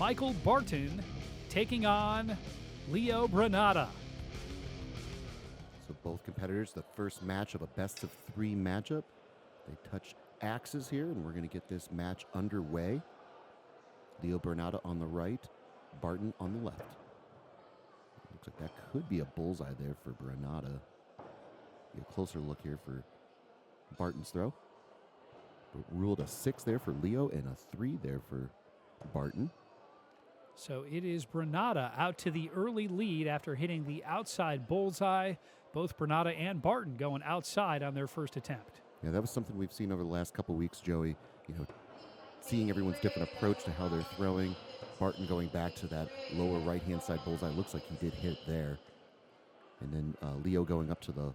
Michael Barton taking on Leo Granata. So both competitors, the first match of a best-of-3 matchup. They touch axes here, and we're going to get this match underway. Leo Granata on the right, Barton on the left. Looks like that could be a bullseye there for Granata. Get a closer look here for Barton's throw. But ruled a 6 there for Leo and a 3 there for Barton. So it is Granata out to the early lead after hitting the outside bullseye. Both Granata and Barton going outside on their first attempt. Yeah, that was something we've seen over the last couple weeks, Joey. Seeing everyone's different approach to how they're throwing. Barton going back to that lower right-hand side bullseye. Looks like he did hit there. And then Leo going up to the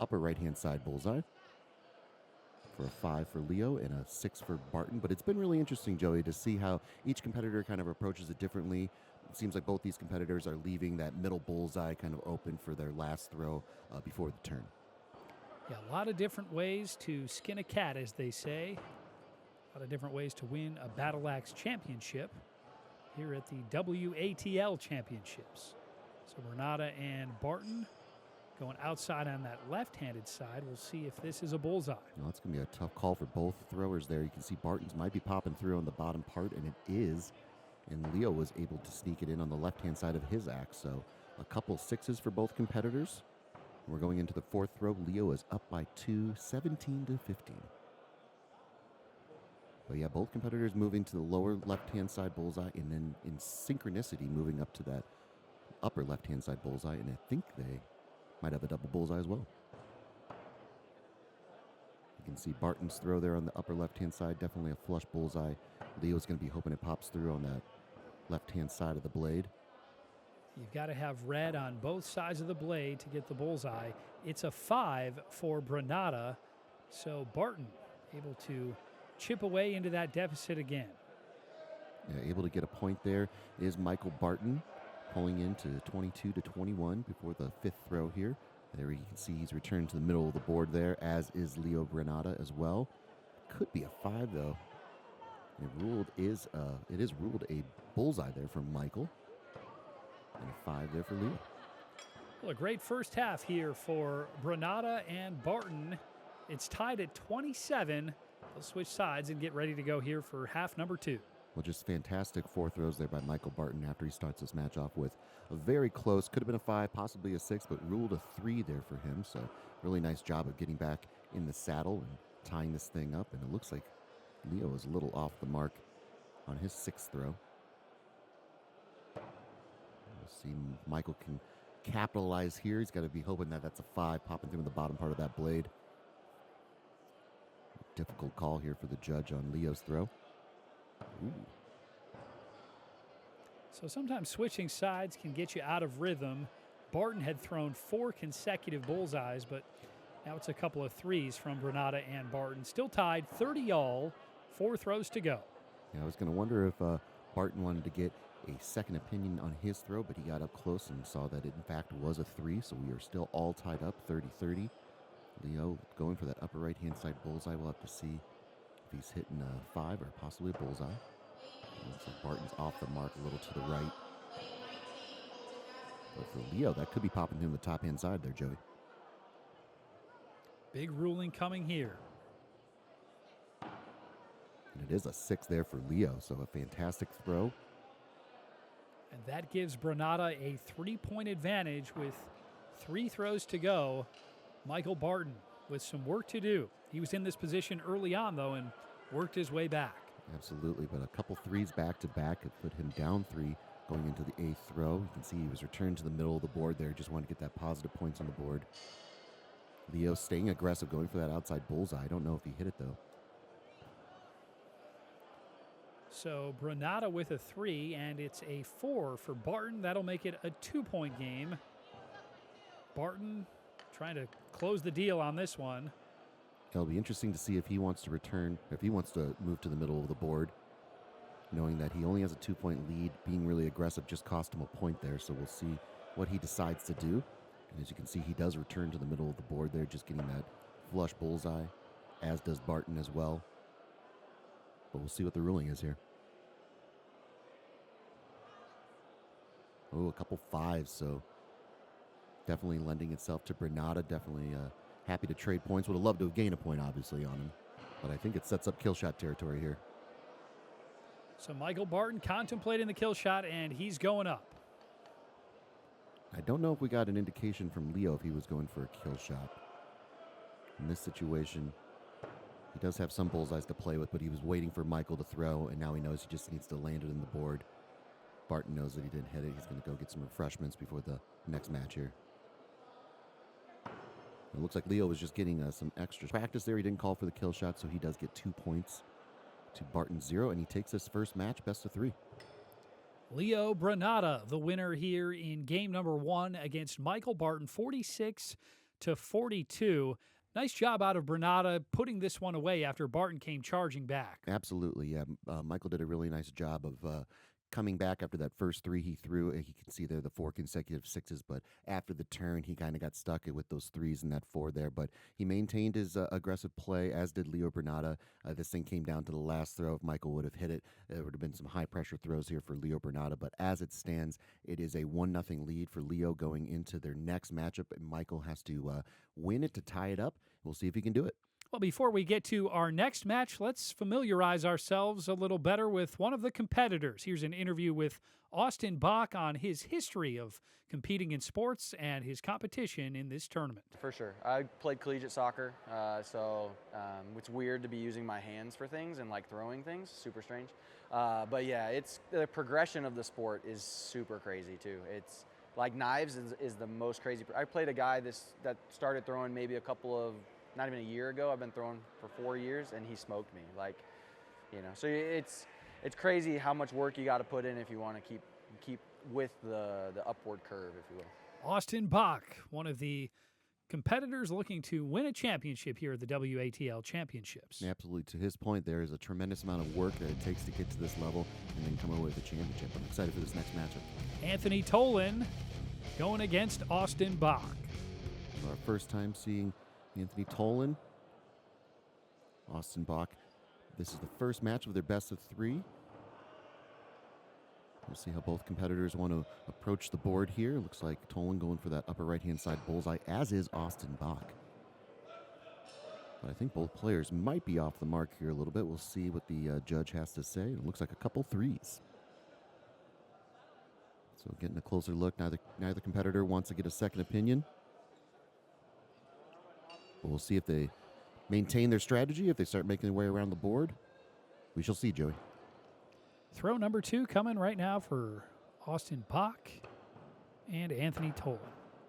upper right-hand side bullseye for a 5 for Leo and a 6 for Barton. But it's been really interesting, Joey, to see how each competitor kind of approaches it differently. It seems like both these competitors are leaving that middle bullseye kind of open for their last throw before the turn. Yeah, a lot of different ways to skin a cat, as they say. A lot of different ways to win a Battle Axe championship here at the WATL championships. So Granata and Barton going outside on that left-handed side. We'll see if this is a bullseye. Well, it's going to be a tough call for both throwers there. You can see Barton's might be popping through on the bottom part, and it is. And Leo was able to sneak it in on the left-hand side of his axe. So a couple 6s for both competitors. We're going into the fourth throw. Leo is up by 2, 17-15. But yeah, both competitors moving to the lower left-hand side bullseye, and then in synchronicity moving up to that upper left-hand side bullseye, and I think they might have a double bullseye as well. You can see Barton's throw there on the upper left-hand side, definitely a flush bullseye. Leo's going to be hoping it pops through on that left-hand side of the blade. You've got to have red on both sides of the blade to get the bullseye. It's a 5 for Granata, so Barton able to chip away into that deficit again. Yeah, able to get a point there is Michael Barton, pulling into 22-21 before the fifth throw here. There you can see he's returned to the middle of the board there, as is Leo Granata as well. Could be a 5 though. It is ruled a bullseye there from Michael. And a 5 there for Leo. Well, a great first half here for Granata and Barton. It's tied at 27. They'll switch sides and get ready to go here for half number 2. Well, just fantastic 4 throws there by Michael Barton after he starts this match off with a very close, could have been a 5, possibly a 6, but ruled a 3 there for him. So really nice job of getting back in the saddle and tying this thing up. And it looks like Leo is a little off the mark on his 6th throw. We'll see Michael can capitalize here. He's got to be hoping that that's a 5 popping through in the bottom part of that blade. Difficult call here for the judge on Leo's throw. Ooh. So sometimes switching sides can get you out of rhythm. Barton had thrown 4 consecutive bullseyes, but now it's a couple of 3s from Granata and Barton. Still tied 30-all, 4 throws to go. Yeah, I was going to wonder if Barton wanted to get a second opinion on his throw, but he got up close and saw that it in fact was a 3, so we are still all tied up 30-30. Leo going for that upper right-hand side bullseye. We'll have to see if he's hitting a 5 or possibly a bullseye. Looks like Barton's off the mark a little to the right. But for Leo, that could be popping him the top-hand side there, Joey. Big ruling coming here. And it is a 6 there for Leo, so a fantastic throw. And that gives Granata a 3-point advantage with 3 throws to go. Michael Barton with some work to do. He was in this position early on, though, and worked his way back. Absolutely, but a couple 3s back-to-back have put him down 3 going into the 8th throw. You can see he was returned to the middle of the board there. Just wanted to get that positive points on the board. Leo staying aggressive, going for that outside bullseye. I don't know if he hit it, though. So Granata with a 3, and it's a 4 for Barton. That'll make it a 2-point game. Barton trying to close the deal on this one. It'll be interesting to see if he wants to return, if he wants to move to the middle of the board, knowing that he only has a 2-point lead. Being really aggressive just cost him a point there, so we'll see what he decides to do. And as you can see, he does return to the middle of the board there, just getting that flush bullseye, as does Barton as well. But we'll see what the ruling is here. Oh, a couple fives, so definitely lending itself to Bernada. Definitely happy to trade points. Would have loved to have gained a point, obviously, on him. But I think it sets up kill shot territory here. So Michael Barton contemplating the kill shot, and he's going up. I don't know if we got an indication from Leo if he was going for a kill shot. In this situation, he does have some bullseyes to play with, but he was waiting for Michael to throw, and now he knows he just needs to land it in the board. Barton knows that he didn't hit it. He's going to go get some refreshments before the next match here. It looks like Leo was just getting some extra practice there. He didn't call for the kill shot, so he does get 2 points to Barton's 0, and he takes his first match best of 3. Leo Bernada, the winner here in game number 1 against Michael Barton, 46-42. Nice job out of Bernada putting this one away after Barton came charging back. Absolutely, yeah. Michael did a really nice job of coming back after that first 3 he threw. He can see there the 4 consecutive 6s, but after the turn, he kind of got stuck with those 3s and that 4 there. But he maintained his aggressive play, as did Leo Bernada. This thing came down to the last throw. If Michael would have hit it, there would have been some high-pressure throws here for Leo Bernada. But as it stands, it is a 1-0 lead for Leo going into their next matchup, and Michael has to win it to tie it up. We'll see if he can do it. Well, before we get to our next match, let's familiarize ourselves a little better with one of the competitors. Here's an interview with Austin Bach on his history of competing in sports and his competition in this tournament. For sure. I played collegiate soccer, so it's weird to be using my hands for things and like throwing things, super strange. But yeah, it's the progression of the sport is super crazy too. It's like knives is the most crazy. I played a guy that started throwing maybe not even a year ago. I've been throwing for 4 years, and he smoked me. So it's crazy how much work you got to put in if you want to keep with the upward curve, if you will. Austin Bach, one of the competitors looking to win a championship here at the WATL Championships. Absolutely. To his point, there is a tremendous amount of work that it takes to get to this level and then come away with a championship. I'm excited for this next matchup. Anthony Tolan going against Austin Bach. Our first time seeing Anthony Tolan, Austin Bach. This is the first match of their best of 3. We'll see how both competitors want to approach the board here. Looks like Tolan going for that upper right-hand side bullseye, as is Austin Bach. But I think both players might be off the mark here a little bit. We'll see what the judge has to say. It looks like a couple 3s. So getting a closer look. Neither competitor wants to get a second opinion. But we'll see if they maintain their strategy, if they start making their way around the board. We shall see, Joey. Throw number 2 coming right now for Austin Bach and Anthony Tolan.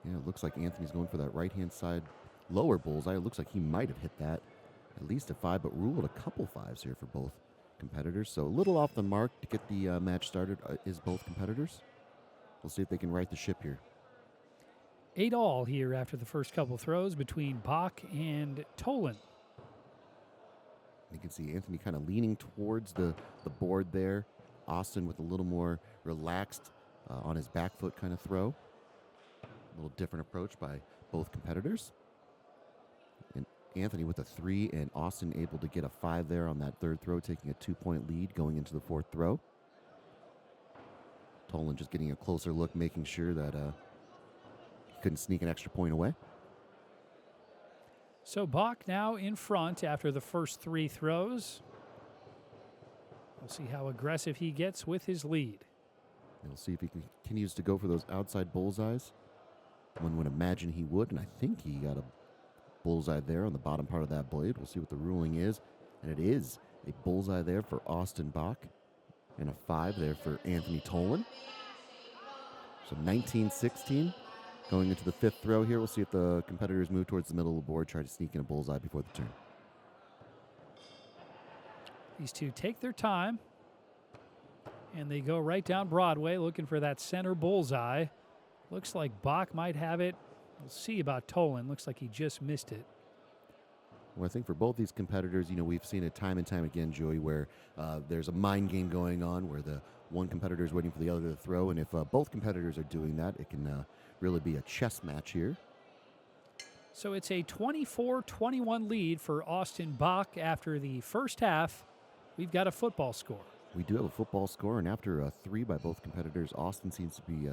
Yeah, it looks like Anthony's going for that right-hand side lower bullseye. It looks like he might have hit that at least a 5, but ruled a couple 5s here for both competitors. So a little off the mark to get the match started is both competitors. We'll see if they can right the ship here. 8-all here after the first couple throws between Bach and Tolan. You can see Anthony kind of leaning towards the board there. Austin with a little more relaxed on his back foot kind of throw. A little different approach by both competitors. And Anthony with a 3 and Austin able to get a 5 there on that third throw, taking a 2-point lead going into the fourth throw. Tolan just getting a closer look, making sure that he couldn't sneak an extra point away. So Bach now in front after the first 3 throws. We'll see how aggressive he gets with his lead. We'll see if he continues to go for those outside bullseyes. One would imagine he would, and I think he got a bullseye there on the bottom part of that blade. We'll see what the ruling is. And it is a bullseye there for Austin Bach and a 5 there for Anthony Tolan. So 19-16. Going into the 5th throw here, we'll see if the competitors move towards the middle of the board, try to sneak in a bullseye before the turn. These two take their time, and they go right down Broadway looking for that center bullseye. Looks like Bach might have it. We'll see about Tolan. Looks like he just missed it. Well, I think for both these competitors, we've seen it time and time again, Joey, where there's a mind game going on where the one competitor is waiting for the other to throw, and if both competitors are doing that, it can really be a chess match here. So it's a 24-21 lead for Austin Bach after the first half. We've got a football score. We do have a football score, and after a 3 by both competitors, Austin seems to be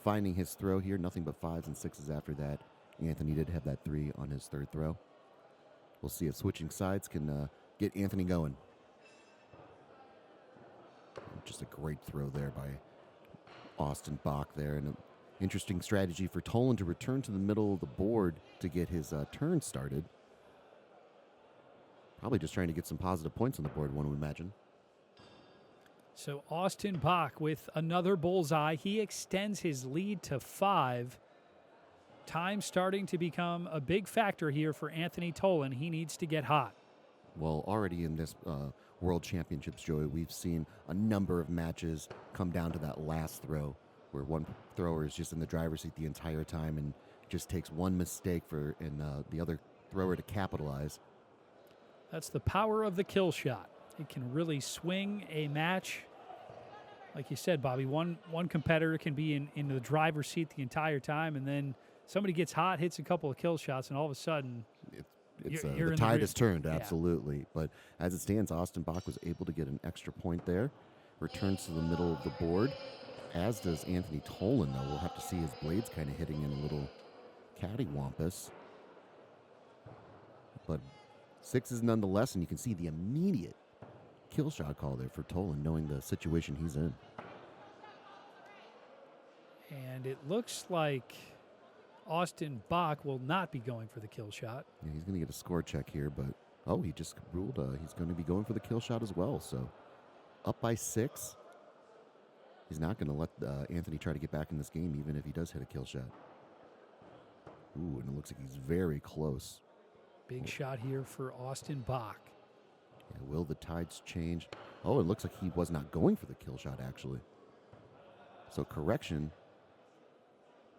finding his throw here. Nothing but 5s and 6s after that. Anthony did have that 3 on his third throw. We'll see if switching sides can get Anthony going. Just a great throw there by Austin Bach there, and an interesting strategy for Tolan to return to the middle of the board to get his turn started. Probably just trying to get some positive points on the board, one would imagine. So Austin Bach with another bullseye. He extends his lead to 5. Time starting to become a big factor here for Anthony Tolan. He needs to get hot. Well, already in this World Championships, Joey, we've seen a number of matches come down to that last throw where one thrower is just in the driver's seat the entire time and just takes one mistake for the other thrower to capitalize. That's the power of the kill shot. It can really swing a match. Like you said, Bobby, one competitor can be in the driver's seat the entire time, and then somebody gets hot, hits a couple of kill shots, and all of a sudden the tide has turned, absolutely. Yeah. But as it stands, Austin Bach was able to get an extra point there. Returns to the middle of the board, as does Anthony Tolan, though. We'll have to see his blades kind of hitting in a little cattywampus. But 6s nonetheless, and you can see the immediate kill shot call there for Tolan, knowing the situation he's in. And it looks like Austin Bach will not be going for the kill shot. Yeah, he's going to get a score check here, but he just ruled he's going to be going for the kill shot as well. So up by 6. He's not going to let Anthony try to get back in this game, even if he does hit a kill shot. Ooh, and it looks like he's very close. Big shot here for Austin Bach. Yeah, will the tides change? Oh, it looks like he was not going for the kill shot, actually. So correction.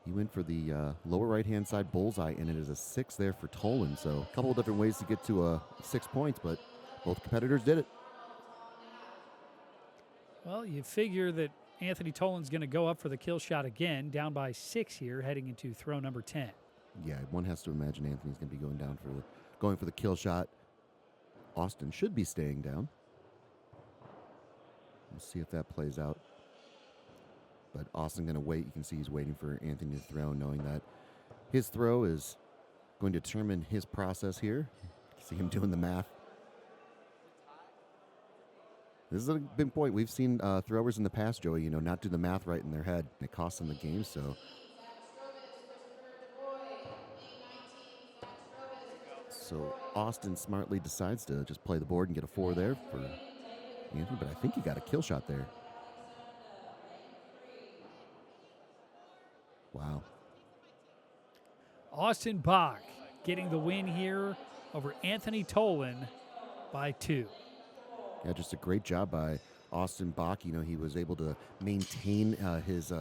He went for the lower right-hand side bullseye, and it is a 6 there for Tolan. So a couple of different ways to get to 6 points, but both competitors did it. Well, you figure that Anthony Tolan's going to go up for the kill shot again, down by 6 here, heading into throw number 10. Yeah, one has to imagine Anthony's going to be going for the kill shot. Austin should be staying down. We'll see if that plays out. But Austin going to wait. You can see he's waiting for Anthony to throw, knowing that his throw is going to determine his process here. You see him doing the math. This is a big point. We've seen throwers in the past, Joey, not do the math right in their head. It costs them the game, so. So Austin smartly decides to just play the board and get a 4 there for Anthony, but I think he got a kill shot there. Wow. Austin Bach getting the win here over Anthony Tolan by 2. Yeah, just a great job by Austin Bach. He was able to maintain his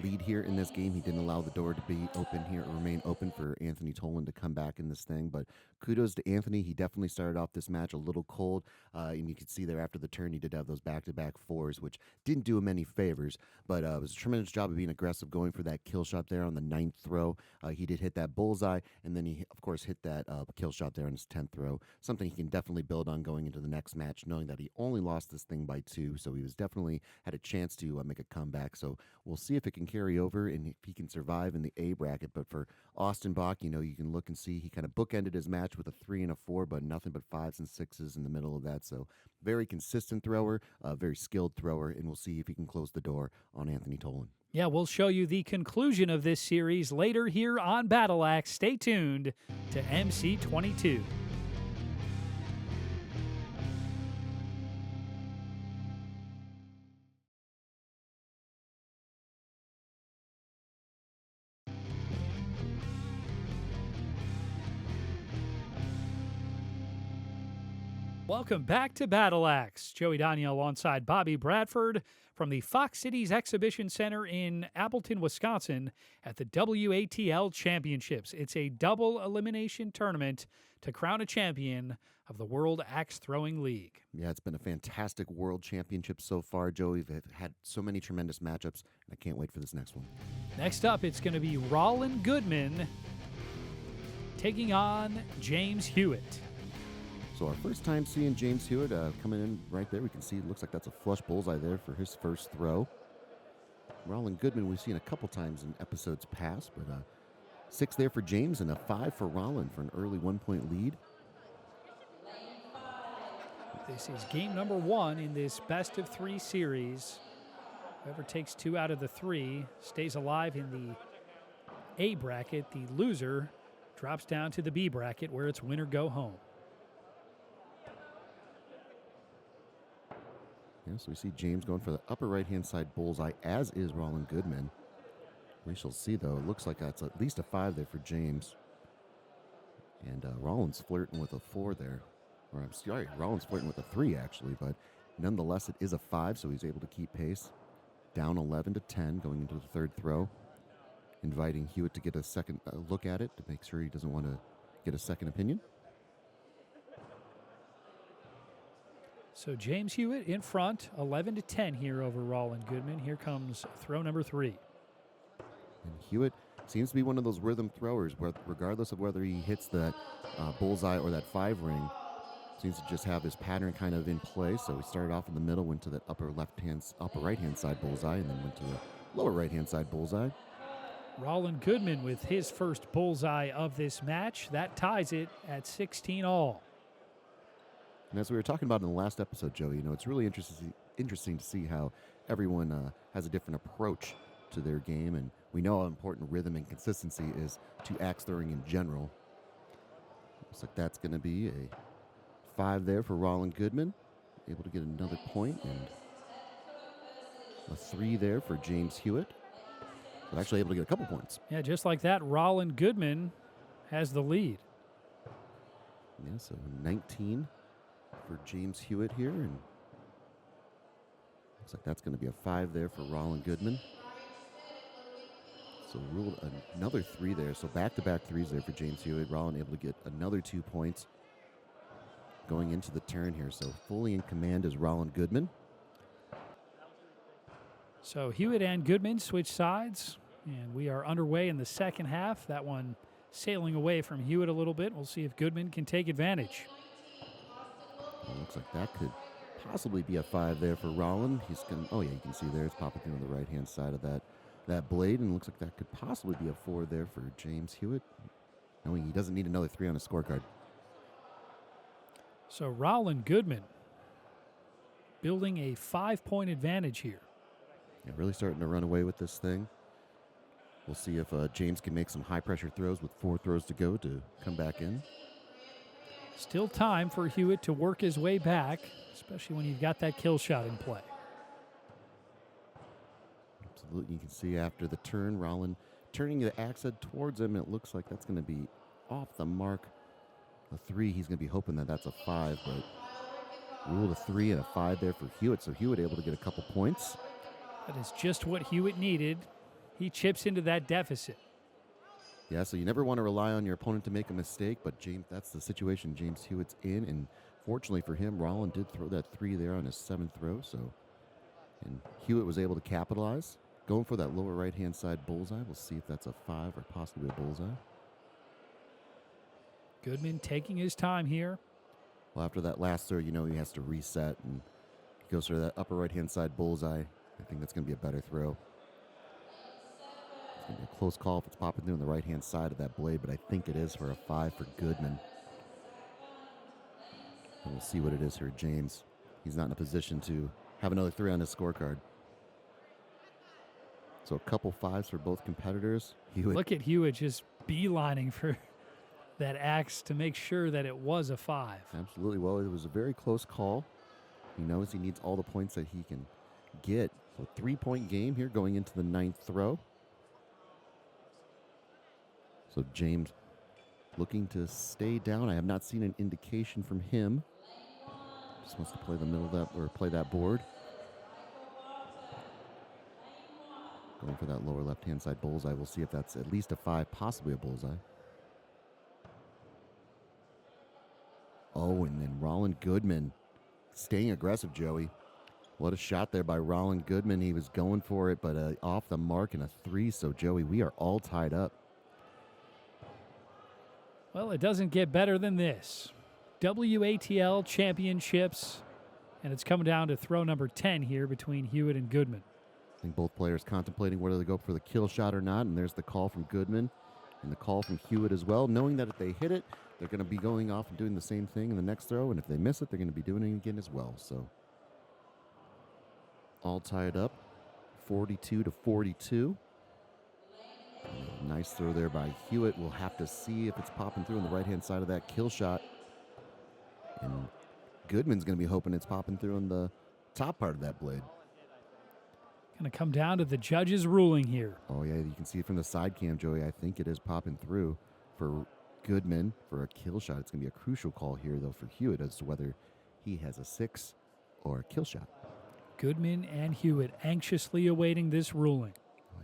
lead here in this game. He didn't allow the door to be open here, or remain open for Anthony Tolan to come back in this thing. But kudos to Anthony. He definitely started off this match a little cold. And you could see there after the turn, he did have those back-to-back 4s, which didn't do him any favors. But it was a tremendous job of being aggressive, going for that kill shot there on the 9th throw. He did hit that bullseye, and then he, of course, hit that kill shot there on his 10th throw. Something he can definitely build on going into the next match, knowing that he only lost this thing by 2. So he was definitely had a chance to make a comeback. So we'll see if it can carry over and if he can survive in the A bracket. But for Austin Bach, you can look and see he kind of bookended his match with a 3 and a 4, but nothing but 5s and 6s in the middle of that. So very consistent thrower, very skilled thrower, and we'll see if he can close the door on Anthony Tolan. Yeah, we'll show you the conclusion of this series later here on Battle Axe. Stay tuned to MC22. Welcome back to Battle Axe. Joey Daniel alongside Bobby Bradford from the Fox Cities Exhibition Center in Appleton, Wisconsin at the WATL Championships. It's a double elimination tournament to crown a champion of the World Axe Throwing League. Yeah, it's been a fantastic World Championship so far, Joey. We've had so many tremendous matchups, and I can't wait for this next one. Next up, it's going to be Rollin Goodman taking on James Hewitt. So our first time seeing James Hewitt coming in right there. We can see it looks like that's a flush bullseye there for his first throw. Rollin Goodman we've seen a couple times in episodes past, but 6 there for James and a 5 for Rollin for an early 1-point lead. This is game number 1 in this best-of-3 series. Whoever takes 2 out of the 3 stays alive in the A bracket. The loser drops down to the B bracket where it's win or go home. Yeah, so we see James going for the upper right-hand side bullseye, as is Rollin Goodman. We shall see, though. It looks like that's at least a 5 there for James. And Rollin's flirting with a 4 there. Or I'm sorry, Rollin's flirting with a 3, actually. But nonetheless, it is a 5, so he's able to keep pace. Down 11-10 going into the third throw. Inviting Hewitt to get a second look at it to make sure he doesn't want to get a second opinion. So James Hewitt in front, 11-10 here over Rollin Goodman. Here comes throw number 3. And Hewitt seems to be one of those rhythm throwers where regardless of whether he hits that bullseye or that 5 ring, seems to just have his pattern kind of in place. So he started off in the middle, went to that upper right-hand side bullseye, and then went to the lower right-hand side bullseye. Rollin Goodman with his first bullseye of this match. That ties it at 16 all. And as we were talking about in the last episode, Joey, it's really interesting to see how everyone has a different approach to their game, and we know how important rhythm and consistency is to axe throwing in general. Looks like that's going to be a 5 there for Rollin Goodman, able to get another point, and a 3 there for James Hewitt, but actually able to get a couple points. Yeah, just like that, Rollin Goodman has the lead. Yeah, so 19 for James Hewitt here, and looks like that's going to be a 5 there for Rollin Goodman. So ruled another 3 there. So back-to-back 3s there for James Hewitt. Rollin able to get another 2 points going into the turn here. So fully in command is Rollin Goodman. So Hewitt and Goodman switch sides, and we are underway in the second half. That one sailing away from Hewitt a little bit. We'll see if Goodman can take advantage. Well, looks like that could possibly be a 5 there for Rollin. He's going to, oh yeah, you can see there it's popping through on the right-hand side of that blade, and it looks like that could possibly be a 4 there for James Hewitt, knowing he doesn't need another 3 on his scorecard. So Rollin Goodman building a 5-point advantage here. Yeah, really starting to run away with this thing. We'll see if James can make some high-pressure throws with 4 throws to go to come back in. Still time for Hewitt to work his way back, especially when you've got that kill shot in play. Absolutely. You can see after the turn, Rollin turning the axe head towards him. It looks like that's going to be off the mark. A 3, he's going to be hoping that that's a 5, but ruled a 3 and a 5 there for Hewitt. So Hewitt able to get a couple points. That is just what Hewitt needed. He chips into that deficit. Yeah, so you never want to rely on your opponent to make a mistake, but James, that's the situation James Hewitt's in, and fortunately for him, Rollin did throw that 3 there on his 7th throw, and Hewitt was able to capitalize. Going for that lower right-hand side bullseye. We'll see if that's a 5 or possibly a bullseye. Goodman taking his time here. Well, after that last throw, he has to reset, and he goes for that upper right-hand side bullseye. I think that's going to be a better throw. It's going to be a close call if it's popping through on the right-hand side of that blade, but I think it is for a 5 for Goodman. And we'll see what it is here, James. He's not in a position to have another 3 on his scorecard. So a couple 5s for both competitors. Look at Hewitt just beelining for that axe to make sure that it was a 5. Absolutely. Well, it was a very close call. He knows he needs all the points that he can get. So 3-point game here going into the 9th throw. So James looking to stay down. I have not seen an indication from him. Just wants to play the middle of that, or play that board. Going for that lower left-hand side bullseye. We'll see if that's at least a 5, possibly a bullseye. Oh, and then Rollin Goodman staying aggressive, Joey. What a shot there by Rollin Goodman. He was going for it, but off the mark and a 3. So, Joey, we are all tied up. Well, it doesn't get better than this. WATL championships, and it's coming down to throw number 10 here between Hewitt and Goodman. I think both players contemplating whether they go for the kill shot or not, and there's the call from Goodman and the call from Hewitt as well, knowing that if they hit it, they're going to be going off and doing the same thing in the next throw, and if they miss it, they're going to be doing it again as well. So all tied up, 42-42. Nice throw there by Hewitt. We'll have to see if it's popping through on the right-hand side of that kill shot. And Goodman's going to be hoping it's popping through on the top part of that blade. Going to come down to the judge's ruling here. Oh, yeah, you can see it from the side cam, Joey. I think it is popping through for Goodman for a kill shot. It's going to be a crucial call here, though, for Hewitt as to whether he has a 6 or a kill shot. Goodman and Hewitt anxiously awaiting this ruling.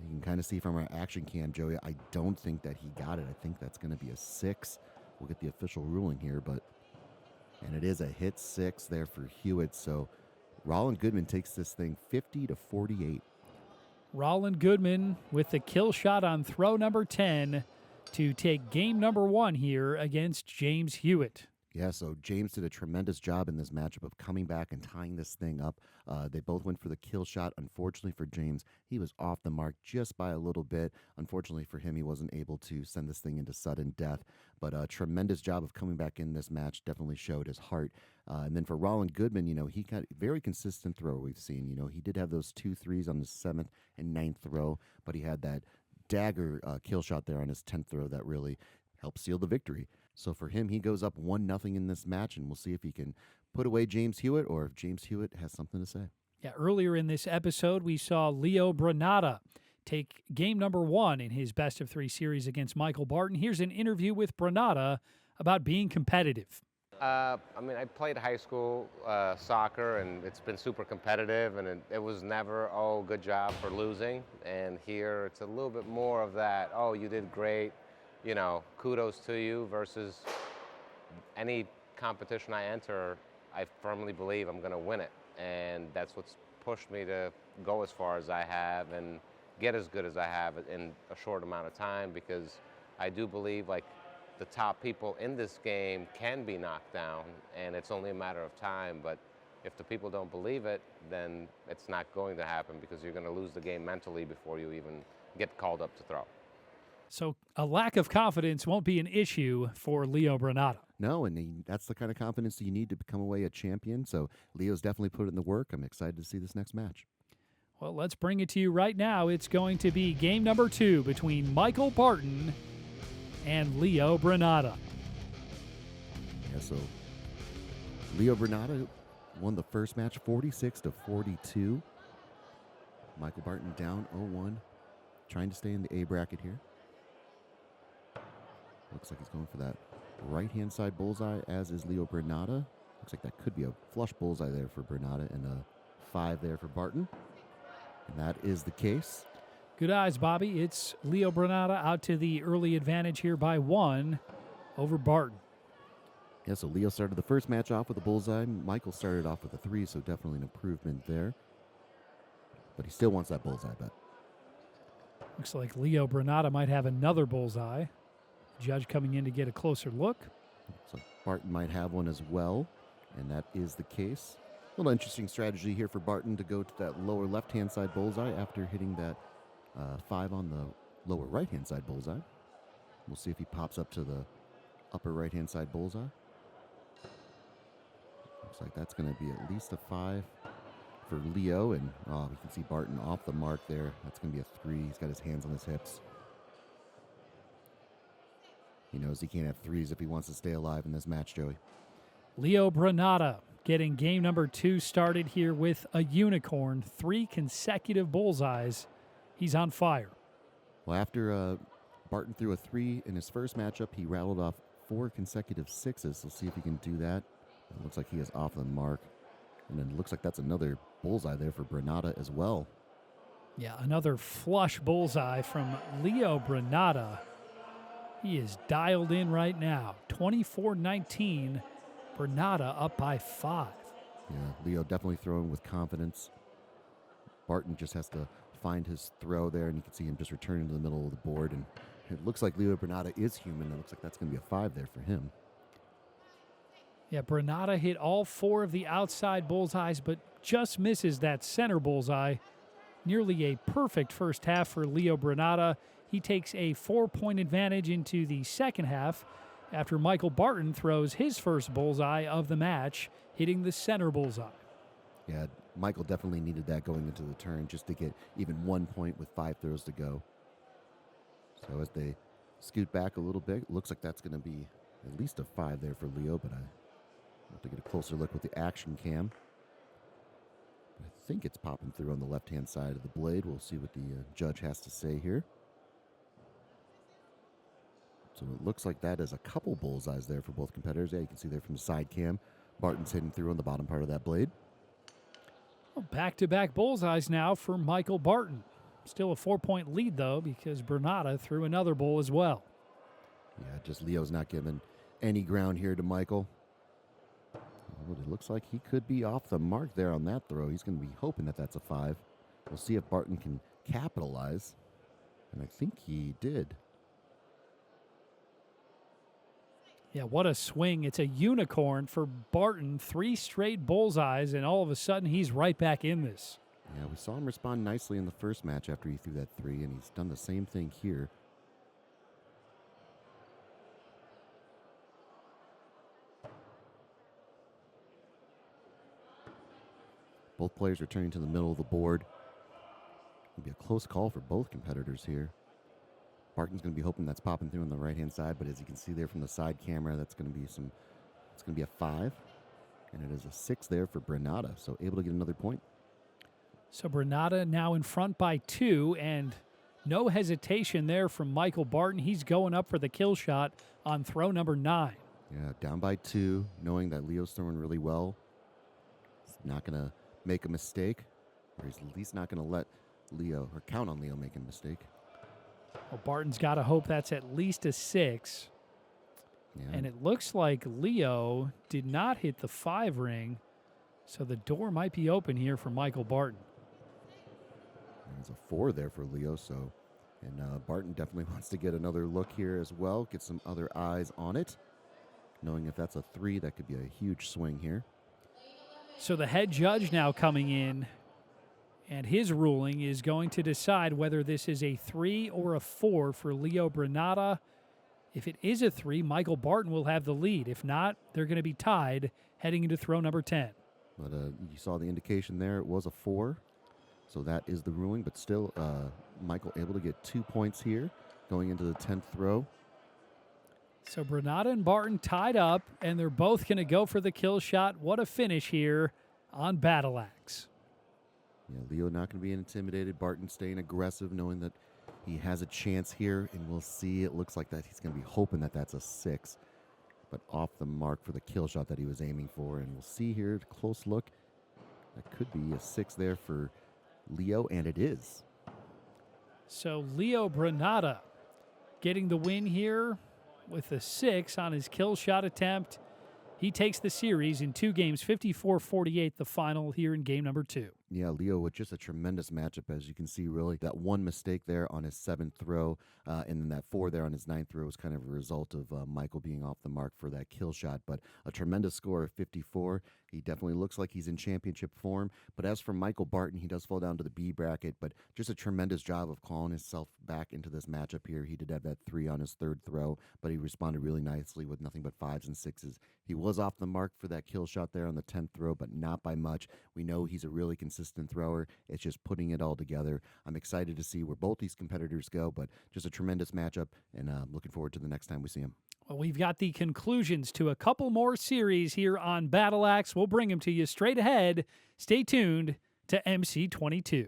You can kind of see from our action cam, Joey, I don't think that he got it. I think that's going to be a 6. We'll get the official ruling here, and it is a hit 6 there for Hewitt. So Rollin Goodman takes this thing 50-48. Rollin Goodman with the kill shot on throw number 10 to take game number 1 here against James Hewitt. Yeah, so James did a tremendous job in this matchup of coming back and tying this thing up. They both went for the kill shot. Unfortunately for James, he was off the mark just by a little bit. Unfortunately for him, he wasn't able to send this thing into sudden death. But a tremendous job of coming back in this match. Definitely showed his heart. And then for Rollin Goodman, he got a very consistent throw we've seen. He did have those 2 threes on the 7th and 9th throw, but he had that dagger kill shot there on his 10th throw that really helped seal the victory. So for him, he goes up 1-0 in this match, and we'll see if he can put away James Hewitt or if James Hewitt has something to say. Yeah, earlier in this episode, we saw Leo Brenata take game number 1 in his best-of-3 series against Michael Barton. Here's an interview with Brenata about being competitive. I played high school soccer, and it's been super competitive, and it was never, good job for losing. And here, it's a little bit more of that, you did great. Kudos to you, versus any competition I enter, I firmly believe I'm going to win it. And that's what's pushed me to go as far as I have and get as good as I have in a short amount of time, because I do believe the top people in this game can be knocked down, and it's only a matter of time. But if the people don't believe it, then it's not going to happen, because you're going to lose the game mentally before you even get called up to throw. So a lack of confidence won't be an issue for Leo Brenata. No, and that's the kind of confidence that you need to become away a champion. So Leo's definitely put in the work. I'm excited to see this next match. Well, let's bring it to you right now. It's going to be game number 2 between Michael Barton and Leo Brenata. Yeah, so Leo Brenata won the first match 46-42. Michael Barton down 0-1, trying to stay in the A bracket here. Looks like he's going for that right-hand side bullseye, as is Leo Brenata. Looks like that could be a flush bullseye there for Brenata and a 5 there for Barton. And that is the case. Good eyes, Bobby. It's Leo Brenata out to the early advantage here by 1 over Barton. Yeah, so Leo started the first match off with a bullseye. Michael started off with a 3, so definitely an improvement there. But he still wants that bullseye bet. Looks like Leo Brenata might have another bullseye. Judge coming in to get a closer look. So Barton might have one as well, and that is the case. A little interesting strategy here for Barton to go to that lower left-hand side bullseye after hitting that 5 on the lower right-hand side bullseye. We'll see if he pops up to the upper right-hand side bullseye. Looks like that's going to be at least a 5 for Leo, and we can see Barton off the mark there. That's going to be a 3. He's got his hands on his hips. He knows he can't have 3s if he wants to stay alive in this match, Joey. Leo Brenata getting game number 2 started here with a unicorn. 3 consecutive bullseyes. He's on fire. Well, after Barton threw a 3 in his first matchup, he rattled off 4 consecutive 6s. We'll see if he can do that. It looks like he is off the mark. And then it looks like that's another bullseye there for Brenata as well. Yeah, another flush bullseye from Leo Brenata. He is dialed in right now. 24-19. Brenata up by 5. Yeah, Leo definitely throwing with confidence. Barton just has to find his throw there, and you can see him just returning to the middle of the board. And it looks like Leo Brenata is human. It looks like that's going to be a 5 there for him. Yeah, Bernata hit all 4 of the outside bullseyes, but just misses that center bullseye. Nearly a perfect first half for Leo Bernata. He takes a 4-point advantage into the second half after Michael Barton throws his first bullseye of the match, hitting the center bullseye. Yeah, Michael definitely needed that going into the turn just to get even 1 point with 5 throws to go. So as they scoot back a little bit, looks like that's going to be at least a 5 there for Leo, but I have to get a closer look with the action cam. I think it's popping through on the left-hand side of the blade. We'll see what the judge has to say here. So it looks like that is a couple bullseyes there for both competitors. Yeah, you can see there from the side cam. Barton's hitting through on the bottom part of that blade. Well, back-to-back bullseyes now for Michael Barton. Still a 4-point lead, though, because Bernata threw another bull as well. Yeah, just Leo's not giving any ground here to Michael. Well, it looks like he could be off the mark there on that throw. He's going to be hoping that that's a 5. We'll see if Barton can capitalize. And I think he did. Yeah, what a swing. It's a unicorn for Barton. 3 straight bullseyes, and all of a sudden he's right back in this. Yeah, we saw him respond nicely in the first match after he threw that 3, and he's done the same thing here. Both players returning to the middle of the board. It'll be a close call for both competitors here. Barton's going to be hoping that's popping through on the right-hand side, but as you can see there from the side camera, that's going to be it's going to be a 5, and it is a 6 there for Bernata, so able to get another point. So Bernata now in front by 2, and no hesitation there from Michael Barton. He's going up for the kill shot on throw number 9. Yeah, down by 2, knowing that Leo's throwing really well. He's not going to make a mistake, or he's at least not going to let Leo, or count on Leo making a mistake. Well, Barton's got to hope that's at least a 6. Yeah. And it looks like Leo did not hit the 5 ring, so the door might be open here for Michael Barton. There's a 4 there for Leo, and Barton definitely wants to get another look here as well, get some other eyes on it. Knowing if that's a 3, that could be a huge swing here. So the head judge now coming in, and his ruling is going to decide whether this is a 3 or a 4 for Leo Bernata. If it is a 3, Michael Barton will have the lead. If not, they're going to be tied heading into throw number 10. But you saw the indication there. It was a 4. So that is the ruling. But still, Michael able to get 2 points here going into the 10th throw. So Bernata and Barton tied up, and they're both going to go for the kill shot. What a finish here on Battle Axe. Yeah, Leo not going to be intimidated. Barton staying aggressive, knowing that he has a chance here. And we'll see. It looks like that he's going to be hoping that that's a 6. But off the mark for the kill shot that he was aiming for. And we'll see here, close look. That could be a 6 there for Leo, and it is. So Leo Bernata getting the win here with a 6 on his kill shot attempt. He takes the series in 2 games, 54-48, the final here in game number 2. Yeah, Leo with just a tremendous matchup, as you can see, really. That 1 mistake there on his 7th throw, and then that 4 there on his 9th throw was kind of a result of Michael being off the mark for that kill shot. But a tremendous score of 54. He definitely looks like he's in championship form. But as for Michael Barton, he does fall down to the B bracket, but just a tremendous job of calling himself back into this matchup here. He did have that 3 on his 3rd throw, but he responded really nicely with nothing but 5s and 6s. He was off the mark for that kill shot there on the 10th throw, but not by much. We know he's a really consistent thrower. It's just putting it all together. I'm excited to see where both these competitors go, but just a tremendous matchup, and looking forward to the next time we see him. Well, we've got the conclusions to a couple more series here on Battle Axe. We'll bring them to you straight ahead. Stay tuned to MC22.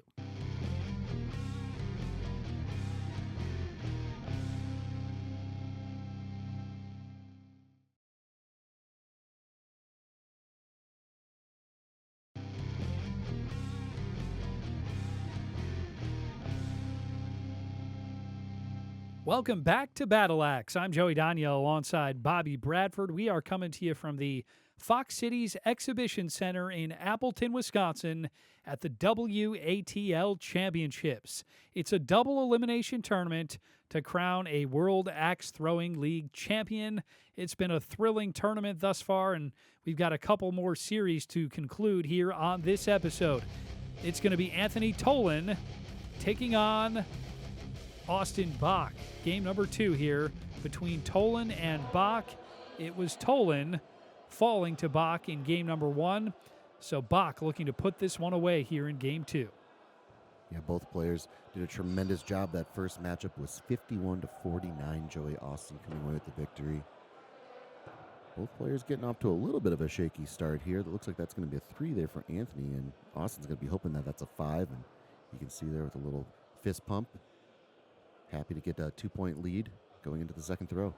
Welcome back to Battle Axe. I'm Joey Daniel alongside Bobby Bradford. We are coming to you from the Fox Cities Exhibition Center in Appleton, Wisconsin at the WATL Championships. It's a double elimination tournament to crown a World Axe Throwing League champion. It's been a thrilling tournament thus far, and we've got a couple more series to conclude here on this episode. It's going to be Anthony Tolan taking on Austin Bach. Game number 2 here between Tolan and Bach. It was Tolan falling to Bach in game number 1. So Bach looking to put this one away here in game 2. Yeah, both players did a tremendous job. That first matchup was 51-49. Joey Austin coming away with the victory. Both players getting off to a little bit of a shaky start here. It looks like that's going to be a 3 there for Anthony, and Austin's going to be hoping that that's a 5. And you can see there with a little fist pump. Happy to get a 2-point lead going into the second throw.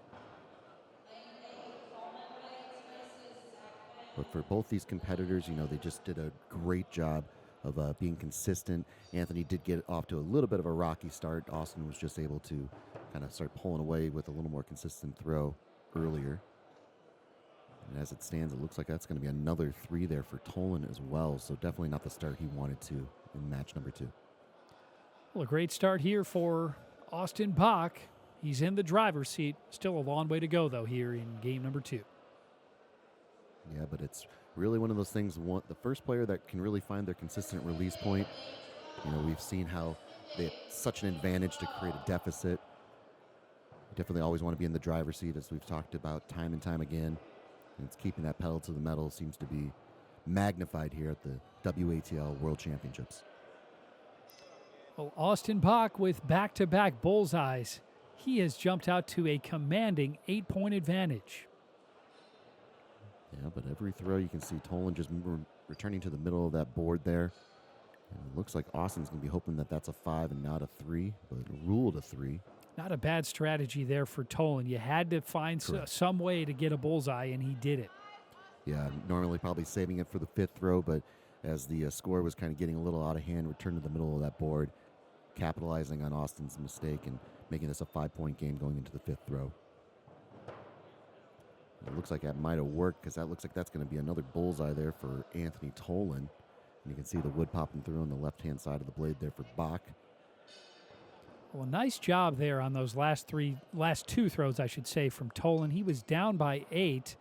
But for both these competitors, you know, they just did a great job of being consistent. Anthony did get off to a little bit of a rocky start. Austin was just able to kind of start pulling away with a little more consistent throw earlier. And as it stands, it looks like that's going to be another 3 there for Tolan as well. So definitely not the start he wanted to in match number 2. Well, a great start here for Austin Bach. He's in the driver's seat. Still a long way to go, though, here in game number 2. Yeah, but it's really one of those things. The first player that can really find their consistent release point. You know, we've seen how they have such an advantage to create a deficit. Definitely always want to be in the driver's seat, as we've talked about time and time again. And it's keeping that pedal to the metal seems to be magnified here at the WATL World Championships. Well, Austin Bach with back-to-back bullseyes. He has jumped out to a commanding 8-point advantage. Yeah, but every throw you can see Tolan just returning to the middle of that board there. And it looks like Austin's going to be hoping that that's a 5 and not a 3, but ruled a 3. Not a bad strategy there for Tolan. You had to find some way to get a bullseye, and he did it. Yeah, normally probably saving it for the 5th throw, but as the score was kind of getting a little out of hand, returned to the middle of that board, capitalizing on Austin's mistake and making this a 5-point game going into the 5th throw. It looks like that might have worked, because that looks like that's going to be another bullseye there for Anthony Tolan. And you can see the wood popping through on the left-hand side of the blade there for Bach. Well, a nice job there on those last 2 throws, I should say, from Tolan. He was down by 8,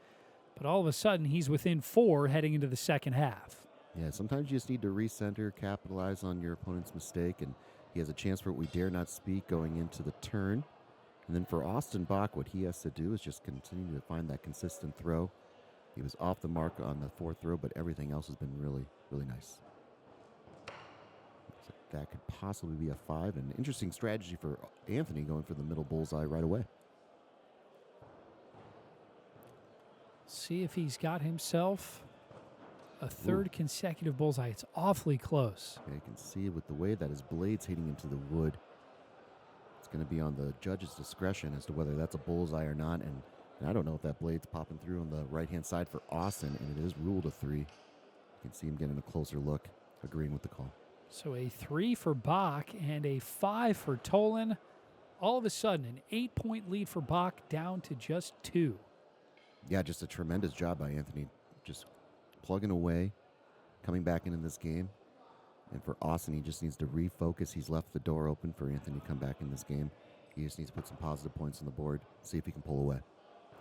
but all of a sudden he's within 4 heading into the second half. Yeah, sometimes you just need to recenter, capitalize on your opponent's mistake, and he has a chance for what we dare not speak going into the turn. And then for Austin Bach, what he has to do is just continue to find that consistent throw. He was off the mark on the 4th throw, but everything else has been really, really nice. Looks like that could possibly be a 5. An interesting strategy for Anthony going for the middle bullseye right away. See if he's got himself a 3rd consecutive bullseye. It's awfully close. Yeah, you can see with the way that his blade's hitting into the wood, it's going to be on the judge's discretion as to whether that's a bullseye or not. And I don't know if that blade's popping through on the right-hand side for Austin, and it is ruled a 3. You can see him getting a closer look, agreeing with the call. So a 3 for Bach and a 5 for Tolan. All of a sudden, an 8-point lead for Bach down to just 2. Yeah, just a tremendous job by Anthony. Just plugging away, coming back into this game. And for Austin, he just needs to refocus. He's left the door open for Anthony to come back in this game. He just needs to put some positive points on the board, see if he can pull away.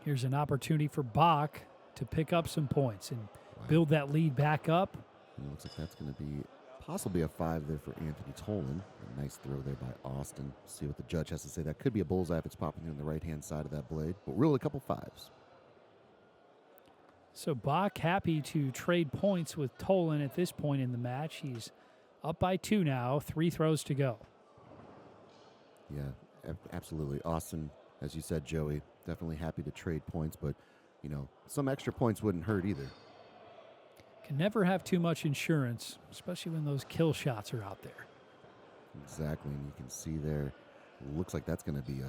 Here's an opportunity for Bach to pick up some points and build that lead back up. And it looks like that's going to be possibly a 5 there for Anthony Tolan. A nice throw there by Austin. See what the judge has to say. That could be a bullseye if it's popping through on the right-hand side of that blade, but ruled a couple 5s. So Bach happy to trade points with Tolan at this point in the match. He's up by 2 now, 3 throws to go. Yeah, absolutely. Austin, as you said, Joey, definitely happy to trade points, but, you know, some extra points wouldn't hurt either. Can never have too much insurance, especially when those kill shots are out there. Exactly, and you can see there, looks like that's going to be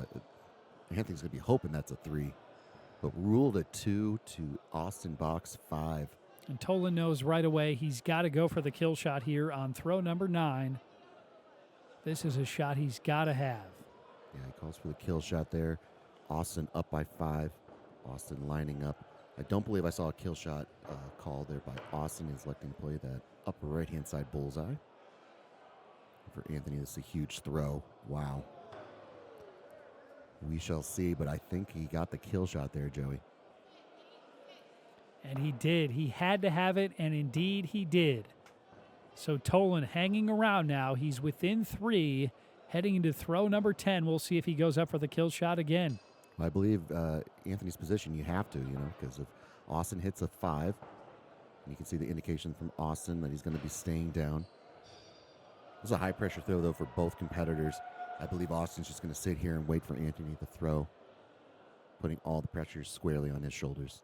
Anthony's going to be hoping that's a 3, but ruled a 2 to Austin Bach's 5. And Tolan knows right away he's got to go for the kill shot here on throw number 9. This is a shot he's got to have. Yeah, he calls for the kill shot there. Austin up by 5. Austin lining up I don't believe I saw a kill shot call there by Austin. He's electing to play that upper right-hand side bullseye. For Anthony, this is a huge throw. Wow. We shall see, but I think he got the kill shot there, Joey. And he did. He had to have it, and indeed he did. So Tolan hanging around now. He's within 3, heading into throw number 10. We'll see if he goes up for the kill shot again. I believe Anthony's position, you have to, because if Austin hits a 5, and you can see the indication from Austin that he's going to be staying down. This is a high-pressure throw, though, for both competitors. I believe Austin's just going to sit here and wait for Anthony to throw, putting all the pressure squarely on his shoulders.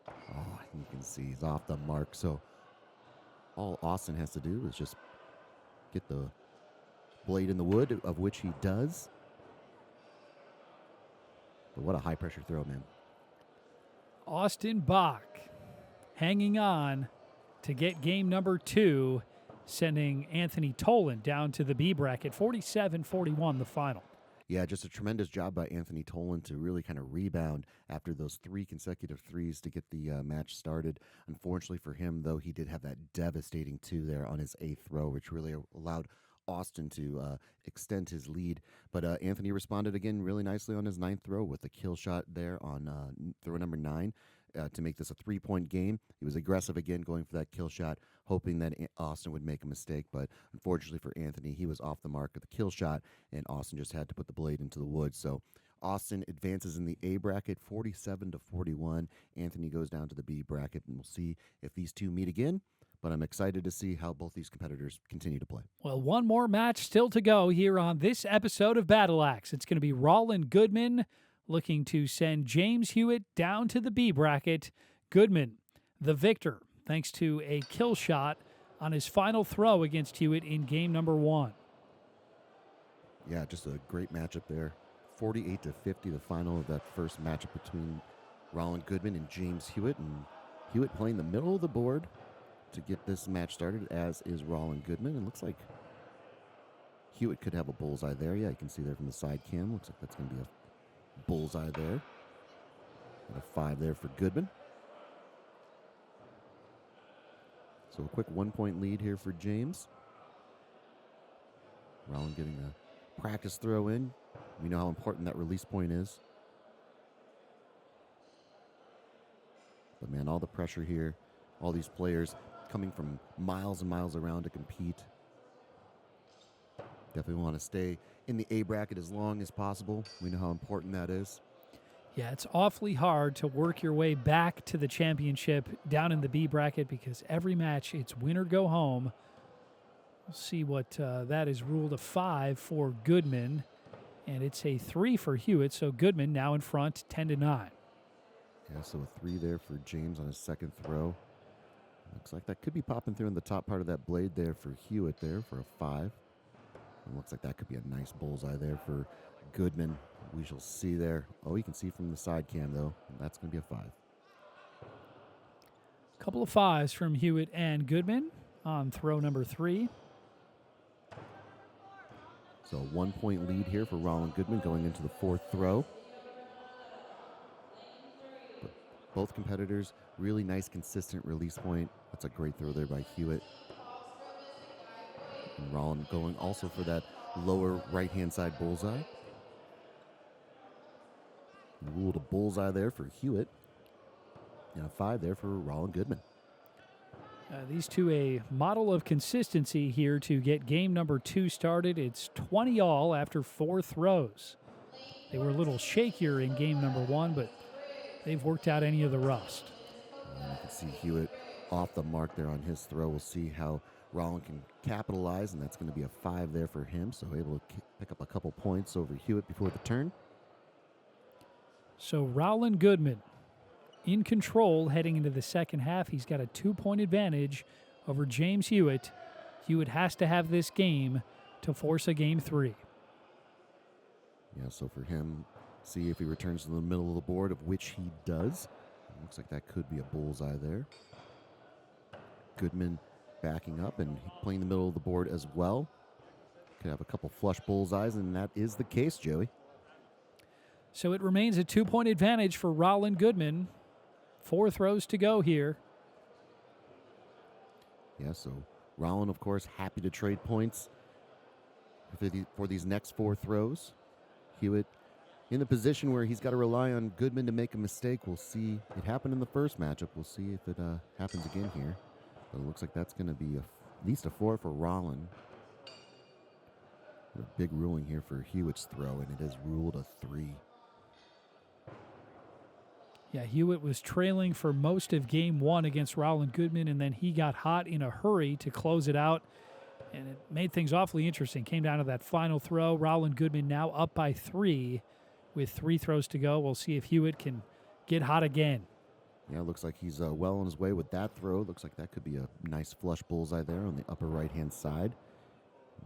Oh, you can see he's off the mark. So all Austin has to do is just get the blade in the wood, of which he does. But what a high-pressure throw, man. Austin Bach hanging on to get game number 2, sending Anthony Tolan down to the B bracket. 47-41 the final. Yeah, just a tremendous job by Anthony Tolan to really kind of rebound after those 3 consecutive threes to get the match started. Unfortunately for him, though, he did have that devastating 2 there on his 8th throw, which really allowed Austin to extend his lead. But Anthony responded again really nicely on his 9th throw with a kill shot there on throw number 9 to make this a 3-point game. He was aggressive again, going for that kill shot, hoping that Austin would make a mistake. But unfortunately for Anthony, he was off the mark of the kill shot, and Austin just had to put the blade into the wood. So Austin advances in the A bracket 47-41. Anthony goes down to the B bracket, and we'll see if these two meet again. But I'm excited to see how both these competitors continue to play. Well, one more match still to go here on this episode of Battle Axe. It's going to be Rolland Goodman looking to send James Hewitt down to the B bracket. Goodman, the victor, thanks to a kill shot on his final throw against Hewitt in game number 1. Yeah, just a great matchup there. 48-50, the final of that first matchup between Rolland Goodman and James Hewitt. And Hewitt playing the middle of the board to get this match started, as is Rolland Goodman. And looks like Hewitt could have a bullseye there. Yeah, you can see there from the side cam. Looks like that's going to be a bullseye there. And a 5 there for Goodman. So a quick 1-point lead here for James. Rolland getting a practice throw in. We know how important that release point is. But man, all the pressure here, all these players coming from miles and miles around to compete. Definitely want to stay in the A bracket as long as possible. We know how important that is. Yeah, it's awfully hard to work your way back to the championship down in the B bracket because every match, it's win or go home. We'll see what that is ruled a 5 for Goodman, and it's a 3 for Hewitt. So Goodman now in front, 10-9. Yeah, so a 3 there for James on his second throw. Looks like that could be popping through in the top part of that blade there for Hewitt there for a 5. And looks like that could be a nice bullseye there for Goodman. We shall see there. Oh, you can see from the side cam, though. That's going to be a 5. A couple of 5s from Hewitt and Goodman on throw number 3. So a 1-point lead here for Rolland Goodman going into the 4th throw. But both competitors, really nice, consistent release point. That's a great throw there by Hewitt. And Rolland going also for that lower right-hand side bullseye. Ruled a bullseye there for Hewitt. And a 5 there for Rolland Goodman. These two a model of consistency here to get game number 2 started. It's 20 all after 4 throws. They were a little shakier in game number 1, but they've worked out any of the rust. And you can see Hewitt off the mark there on his throw. We'll see how Rolland can capitalize, and that's going to be a 5 there for him. So able to pick up a couple points over Hewitt before the turn. So Rolland Goodman in control heading into the second half. He's got a 2-point advantage over James Hewitt. Hewitt has to have this game to force a game 3. Yeah, so for him, see if he returns to the middle of the board, of which he does. Looks like that could be a bullseye there. Goodman backing up and playing the middle of the board as well. Could have a couple flush bullseyes, and that is the case, Joey. So it remains a 2-point advantage for Rolland Goodman. 4 throws to go here. Yeah, so Rolland, of course, happy to trade points for these next 4 throws. Hewitt in a position where he's got to rely on Goodman to make a mistake. We'll see. It happened in the first matchup. We'll see if it happens again here. But it looks like that's going to be at least a 4 for Rolland. A big ruling here for Hewitt's throw, and it has ruled a 3. Yeah, Hewitt was trailing for most of game 1 against Rolland Goodman, and then he got hot in a hurry to close it out, and it made things awfully interesting. Came down to that final throw. Rolland Goodman now up by 3 with 3 throws to go. We'll see if Hewitt can get hot again. Yeah, it looks like he's well on his way with that throw. Looks like that could be a nice flush bullseye there on the upper right-hand side.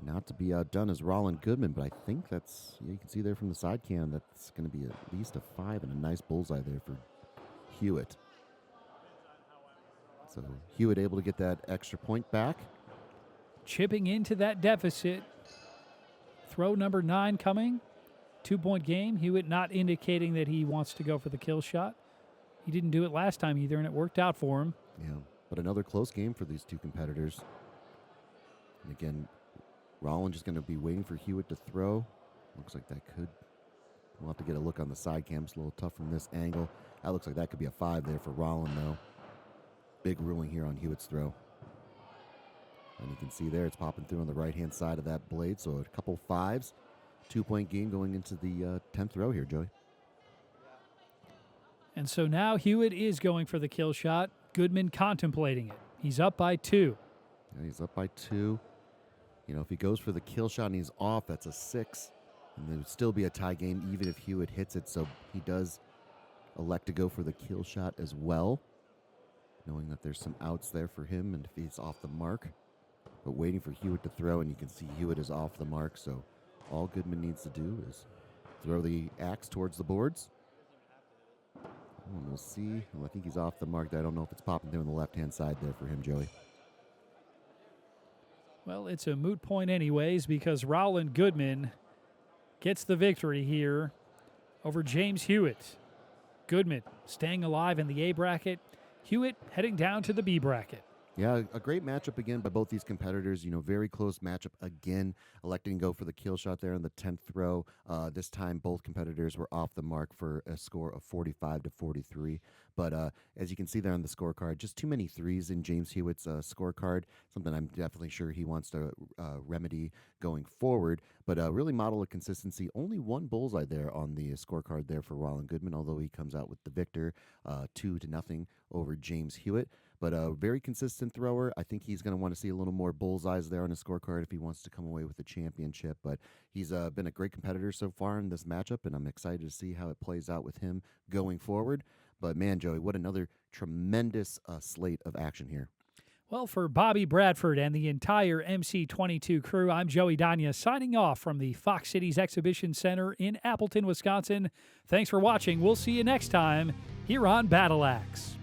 Not to be outdone as Rolland Goodman, but I think that's, yeah, you can see there from the side cam, that's going to be at least a 5 and a nice bullseye there for Hewitt. So Hewitt able to get that extra point back. Chipping into that deficit. Throw number 9 coming. 2-point game. Hewitt not indicating that he wants to go for the kill shot. He didn't do it last time either, and it worked out for him. Yeah, but another close game for these 2 competitors. And again, Rolland just going to be waiting for Hewitt to throw. Looks like that could. We'll have to get a look on the side cam. It's a little tough from this angle. That looks like that could be a 5 there for Rolland, though. Big ruling here on Hewitt's throw. And you can see there it's popping through on the right-hand side of that blade. So a couple 5s. 2-point game going into the 10th row here, Joey. And so now Hewitt is going for the kill shot. Goodman contemplating it. He's up by 2. Yeah, he's up by 2. You know, if he goes for the kill shot and he's off, that's a 6. And there would still be a tie game even if Hewitt hits it. So he does elect to go for the kill shot as well, knowing that there's some outs there for him and if he's off the mark. But waiting for Hewitt to throw, and you can see Hewitt is off the mark. So all Goodman needs to do is throw the axe towards the boards. And we'll see. Well, I think he's off the mark. I don't know if it's popping through on the left-hand side there for him, Joey. Well, it's a moot point anyways because Rolland Goodman gets the victory here over James Hewitt. Goodman staying alive in the A bracket. Hewitt heading down to the B bracket. Yeah, a great matchup again by both these competitors. You know, very close matchup again. Electing to go for the kill shot there in the 10th throw. This time, both competitors were off the mark for a score of 45-43. But as you can see there on the scorecard, just too many 3s in James Hewitt's scorecard. Something I'm definitely sure he wants to remedy going forward. But really model of consistency. Only 1 bullseye there on the scorecard there for Rolland Goodman, although he comes out with the victor 2-0 over James Hewitt. But a very consistent thrower. I think he's going to want to see a little more bullseyes there on his scorecard if he wants to come away with the championship. But he's been a great competitor so far in this matchup, and I'm excited to see how it plays out with him going forward. But, man, Joey, what another tremendous slate of action here. Well, for Bobby Bradford and the entire MC22 crew, I'm Joey Danya signing off from the Fox Cities Exhibition Center in Appleton, Wisconsin. Thanks for watching. We'll see you next time here on Battle Axe.